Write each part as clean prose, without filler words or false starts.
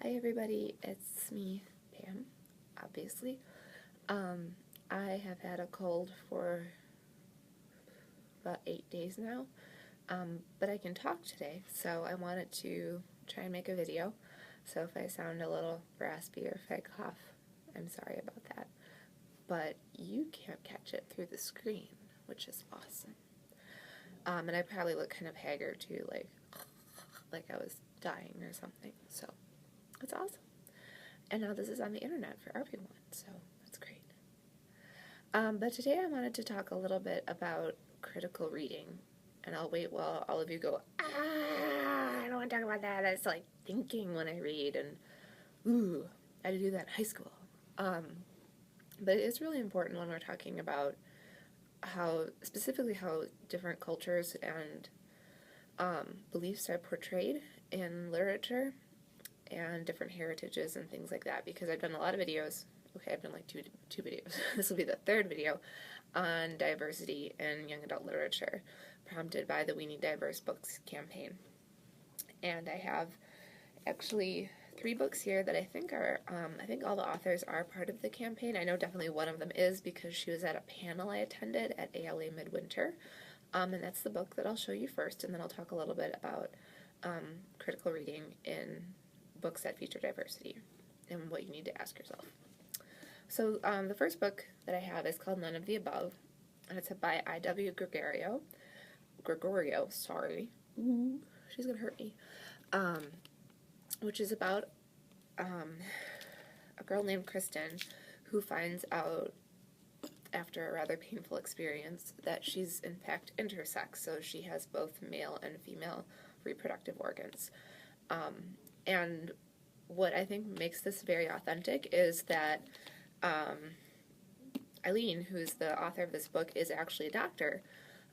Hi everybody, it's me, Pam, obviously. I have had a cold for about 8 days now, but I can talk today, so I wanted to try and make a video. So if I sound a little raspy or if I cough, I'm sorry about that. But you can't catch it through the screen, which is awesome. And I probably look kind of haggard too, like I was dying or something, so it's awesome. And now this is on the internet for everyone, so that's great. But today I wanted to talk a little bit about critical reading, and I'll wait while all of you go, I don't want to talk about that. It's like thinking when I read, and ooh, I had to do that in high school. But it's really important when we're talking about specifically how different cultures and beliefs are portrayed in literature and different heritages and things like that, because I've done a lot of videos. Okay, I've done like two videos. This will be the third video on diversity in young adult literature, prompted by the We Need Diverse Books campaign. And I have actually 3 books here that I think are, I think all the authors are part of the campaign. I know definitely one of them is because she was at a panel I attended at ALA Midwinter. And that's the book that I'll show you first, and then I'll talk a little bit about critical reading in books that feature diversity and what you need to ask yourself. So the first book that I have is called None of the Above, and it's by I.W. Gregorio, sorry. Ooh, she's gonna hurt me. Which is about a girl named Kristen who finds out after a rather painful experience that she's in fact intersex, so she has both male and female reproductive organs. And what I think makes this very authentic is that Eileen, who's the author of this book, is actually a doctor,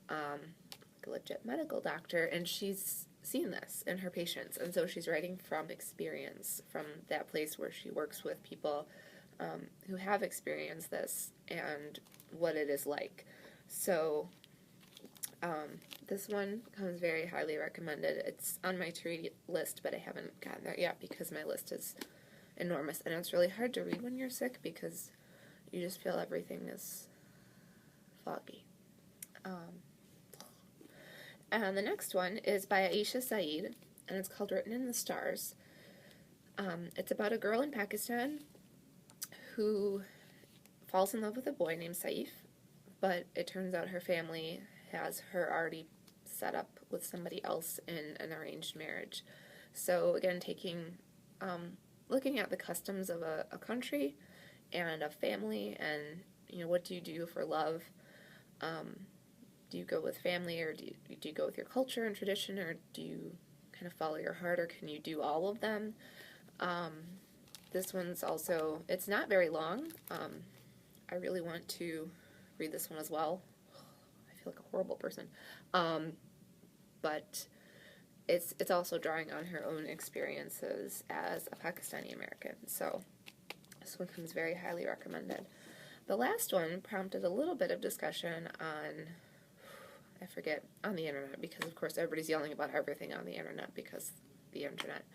like a legit medical doctor, and she's seen this in her patients, and so she's writing from experience, from that place where she works with people who have experienced this and what it is like. So this one comes very highly recommended. It's on my to-read list, but I haven't gotten there yet because my list is enormous, and it's really hard to read when you're sick because you just feel everything is foggy. And the next one is by Aisha Saeed, and it's called Written in the Stars. It's about a girl in Pakistan who falls in love with a boy named Saif, but it turns out her family has her already set up with somebody else in an arranged marriage. So again, looking at the customs of a country and a family, and what do you do for love? Do you go with family, or do you go with your culture and tradition, or do you kind of follow your heart, or can you do all of them? This one's also, it's not very long. I really want to read this one as well. I feel like a horrible person. But it's also drawing on her own experiences as a Pakistani American. So this one comes very highly recommended. The last one prompted a little bit of discussion on the internet, because of course everybody's yelling about everything on the internet because the internet,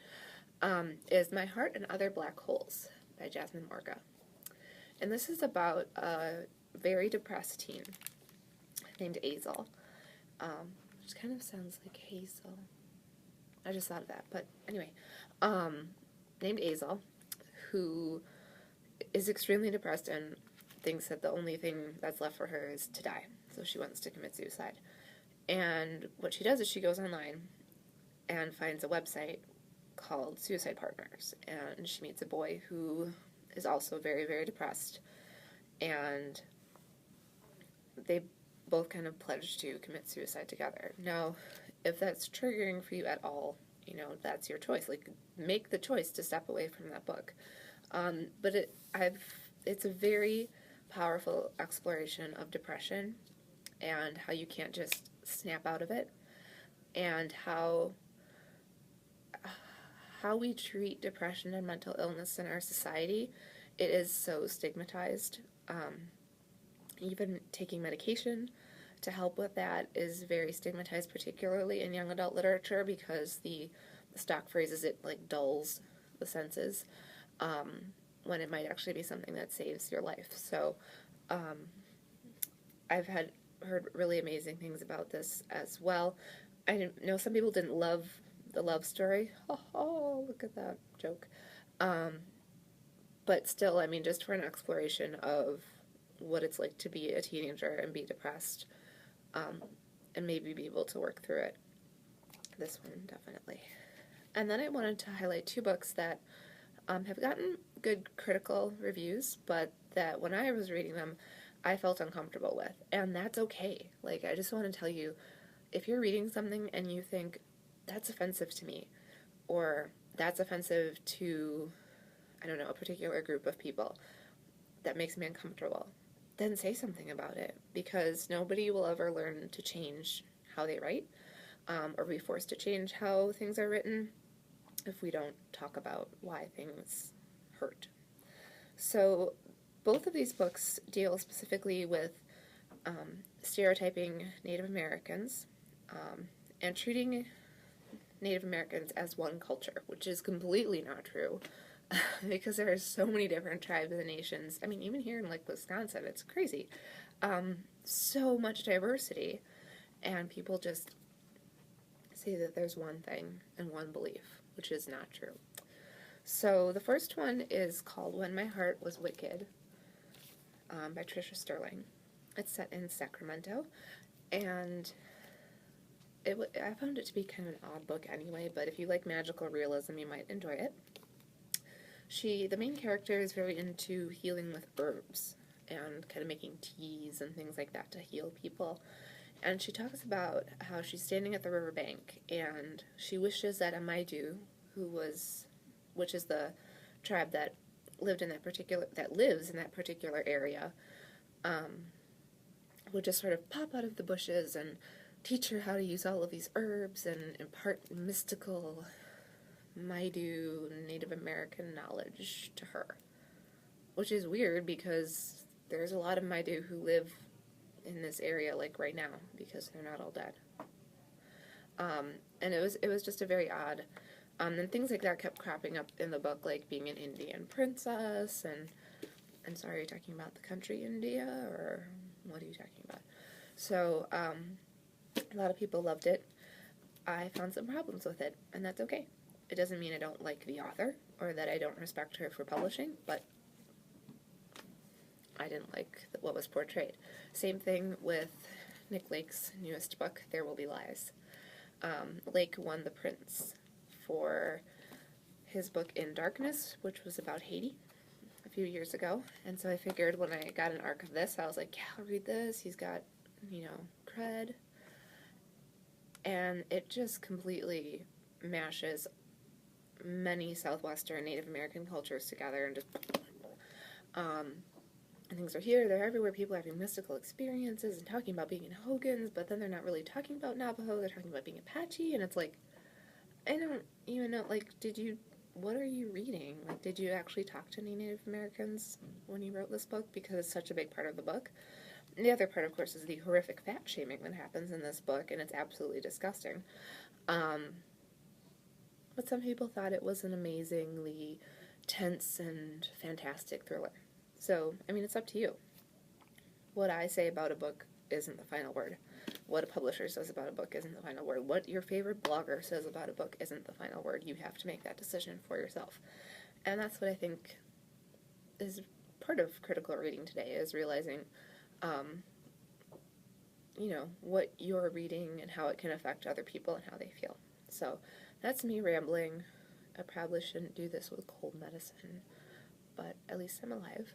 is My Heart and Other Black Holes by Jasmine Morga. And this is about a very depressed teen named Azel, which kind of sounds like Hazel. I just thought of that, but anyway, named Azel, who is extremely depressed and thinks that the only thing that's left for her is to die, so she wants to commit suicide. And what she does is she goes online and finds a website called Suicide Partners, and she meets a boy who is also very, very depressed, and they both kind of pledge to commit suicide together. Now, if that's triggering for you at all, that's your choice. Like, make the choice to step away from that book. But it's a very powerful exploration of depression and how you can't just snap out of it, and how we treat depression and mental illness in our society. It is so stigmatized. Even taking medication to help with that is very stigmatized, particularly in young adult literature, because the stock phrase is it like dulls the senses, when it might actually be something that saves your life. So I've heard really amazing things about this as well. I know some people didn't love the love story. Oh, look at that joke. But still, I mean, just for an exploration of what it's like to be a teenager and be depressed, and maybe be able to work through it. This one, definitely. And then I wanted to highlight 2 books that have gotten good critical reviews, but that when I was reading them, I felt uncomfortable with. And that's okay. Like, I just want to tell you, if you're reading something and you think, that's offensive to me, or that's offensive to, I don't know, a particular group of people, that makes me uncomfortable, then say something about it, because nobody will ever learn to change how they write, or be forced to change how things are written if we don't talk about why things hurt. So both of these books deal specifically with stereotyping Native Americans, and treating Native Americans as one culture, which is completely not true. Because there are so many different tribes and nations. I mean, even here in like Wisconsin, it's crazy. So much diversity, and people just say that there's one thing and one belief, which is not true. So the first one is called When My Heart Was Wicked, by Trisha Sterling. It's set in Sacramento, and I found it to be kind of an odd book anyway, but if you like magical realism, you might enjoy it. The main character is very into healing with herbs and kind of making teas and things like that to heal people. And she talks about how she's standing at the riverbank and she wishes that a Maidu, which is the tribe that lives in that particular area, would just sort of pop out of the bushes and teach her how to use all of these herbs and impart mystical Maidu Native American knowledge to her. Which is weird because there's a lot of Maidu who live in this area like right now because they're not all dead. And it was just a very odd. And things like that kept cropping up in the book, like being an Indian princess, and I'm sorry, are you talking about the country India, or what are you talking about? So, a lot of people loved it. I found some problems with it, and that's okay. It doesn't mean I don't like the author, or that I don't respect her for publishing, but I didn't like what was portrayed. Same thing with Nick Lake's newest book, There Will Be Lies. Lake won the Prince for his book In Darkness, which was about Haiti a few years ago, and so I figured when I got an arc of this, I was like, yeah, I'll read this, he's got, cred, and it just completely mashes many Southwestern Native American cultures together and just, and things are here, they're everywhere, people are having mystical experiences and talking about being in Hogans, but then they're not really talking about Navajo, they're talking about being Apache, and it's like, I don't even know, like, what are you reading? Like, did you actually talk to any Native Americans when you wrote this book? Because it's such a big part of the book. And the other part, of course, is the horrific fat shaming that happens in this book, and it's absolutely disgusting. But some people thought it was an amazingly tense and fantastic thriller. So, I mean, it's up to you. What I say about a book isn't the final word. What a publisher says about a book isn't the final word. What your favorite blogger says about a book isn't the final word. You have to make that decision for yourself. And that's what I think is part of critical reading today, is realizing, what you're reading and how it can affect other people and how they feel. So that's me rambling. I probably shouldn't do this with cold medicine, but at least I'm alive.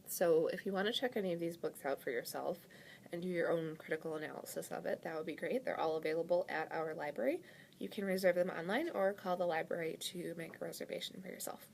So if you want to check any of these books out for yourself and do your own critical analysis of it, that would be great. They're all available at our library. You can reserve them online or call the library to make a reservation for yourself.